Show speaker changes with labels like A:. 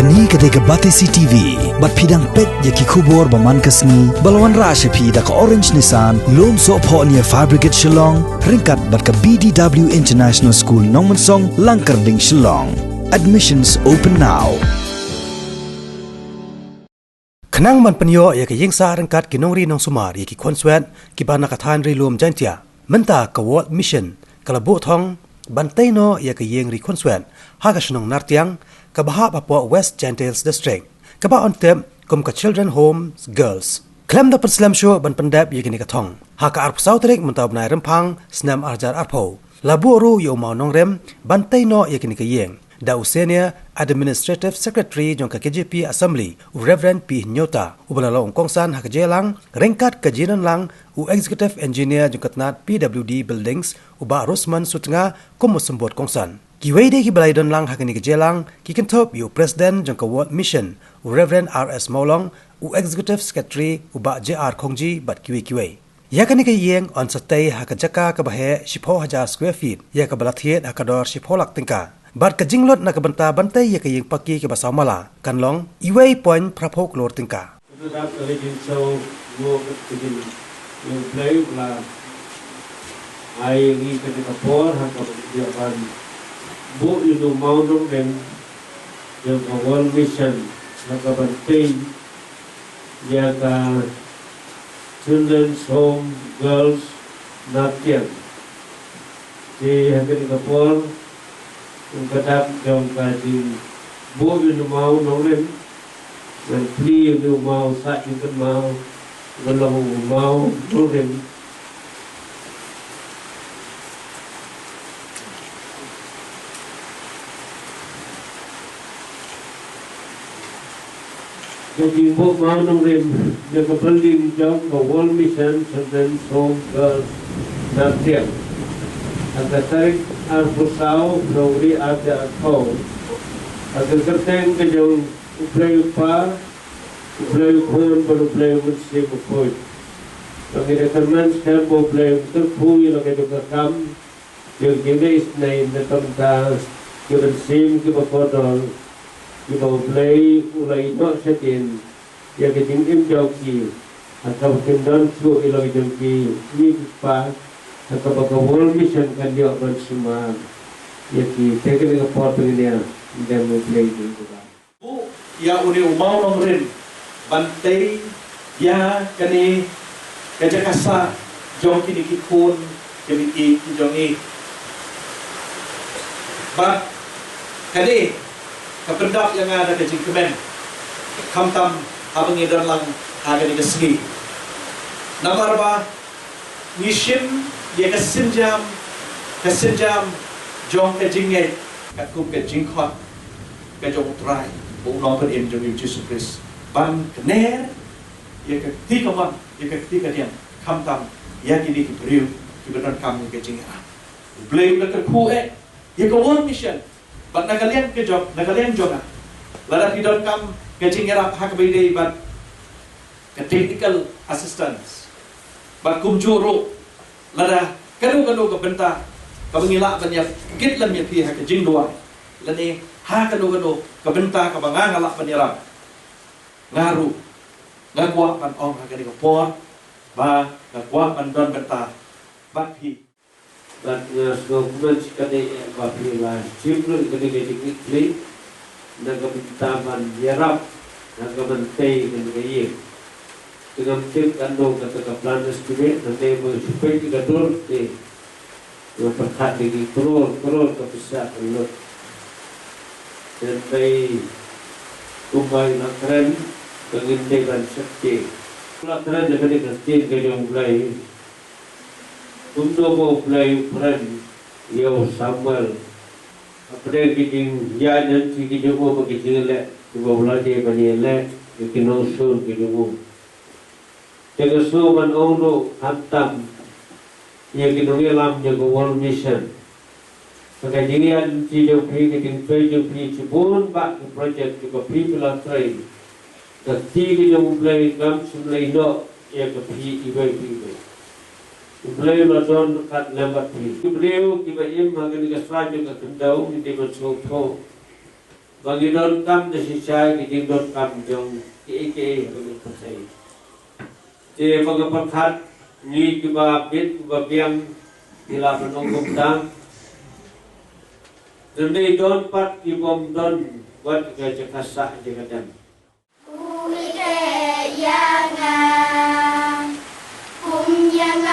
A: Kani ketika batesi TV, bat pidang pet yaki kubur baman kasni, balawan rasha pi dak orange nisan, lom so po niya fabricate Shillong, ringkat bat ka BDW International School Nongmansong, Langkarding Shillong. Admissions open now. Kenang man penyo ya ke Ïing sa ringkat ki Nongrim nong sumar ya ki Khunswet ki bana kathan ri lom jantia. Menta ka Wjhd mission kalabu thong bantai no ya ke Ïing ri Khunswet ha ka shnong Nartiang ka baha Papua West Gentiles District ka ba on tem kum ka children homes girls klem da perslam show ban pendap ya ki thong ha ka arp sautrik mentab nai rempang snam arjar arpo labu ru yo mau Nongrim bantai no ya ki Ïing da usenia administrative secretary jong ka KJP assembly Reverend P Nyota ubala ong kongsan ha ka jelang rengkat ka jinan lang u executive engineer jong katnat PWD buildings uba Rosman Sutnga kum sembot kongsan ki Wjhd ki balai don lang ha ka ni ka jelang ki kentop yu president jong ka Wjhd mission Reverend RS Maulong u executive secretary uba JR Khongji bat kiwe ya ka ni ka Ïing on satay ha ka jaka ka bahe 10,000 square feet ya ka balathiet ha ka dor 10 lak tingka Bat ka jinglot na kabanta bantai ya ka Ïing paki ke basau mala kanlong iway point prapok lor tingka.
B: Sedap legend so mo begin yung play la ay ngi ka ni kapor ha ka dia ban bu inu mau Nongrim yung ka Wjhd mission na ka bantai ya ka children's home girls Nartiang di ha ka ni kapor yung kadap yung kading buo yung mau Nongrim yung pli yung mau sa yung kan mau galang yung mau Nongrim kading buo mau Nongrim yung kapaling yung ka Wjhd mission children's home girls Nartiang agar tarik arpusau Nongri ada atau agar kerteng kejauh uplay par uplay pun baru uplay mesti berpoin lagi rekomend setiap uplay terpui lagi juga kam yang jenis naik tentang kita sim kita kodol kita uplay ulai nak setin yang kita jauh ki atau kendan su ilai jauh ki ni pas atau baka Wjhd mission kan dia bersama yaki teknik report ini dan mulai juga
C: bu ya uni umau Nongrim bantai ya kani kajakasa jong kini kikun kini jongi ba kani kapendap yang ada ke jingkemen kamtam habangidan lang agani kesegi nomor ba mission dia kesenjam jong ke jingge kat kum ke jingkhot ke jong trai bu no pen im jong Jesus Christ ban kner ya ke ti kawan ya ke ti kadian kam tam ya kini ki priu ki benar kam ke jingera blame la ke ku ya ke Wjhd mission ban nagalian ke jong lada ki don kam ke jingera hak be dei ban ke technical assistance ban kum juro lada kanu ke benta ka bangila banyak git lam ya pi ha ke jing doai lani ha kanu ke benta ka bangangala panira ngaru ngagwa ban ong ha ke ko por ba ngagwa ban don benta bat hi
B: bat ngaso kuman sikade ba pi la simplu ke de play naga benta ban yarap naga bantai dengan Ïing dengan tim kandung kata planas kini nanti supaya kita dur di perkat lagi kerol kepisah kelut dan bayi kumbai nakren pengintegan sekti nakren jadi kerti kejong mulai untuk mau mulai peran yo sambal apa kijing ya nanti kijing mau bagi jelek coba belajar bagi jelek bikin usul kijing Jaga suman ono hantam yang kinungilam jaga Wjhd mission. Maka jirian cijau pi kiting cijau pi cibun bak project juga pi pelatrai. Kati kijau mulai gam semulai no yang ke pi ibai. Mulai madon kat lambat pi. Beliau kiba im magan kasraju ke kendau di masuk bagi don kam de sisai ki jing don kam jong ke bagi pasai je bagi perkhat ni ki ba bit ba biang ila menunggu tang demi don pat ki bom don buat ke cekasa je kadang
D: Uli ke yang kum yang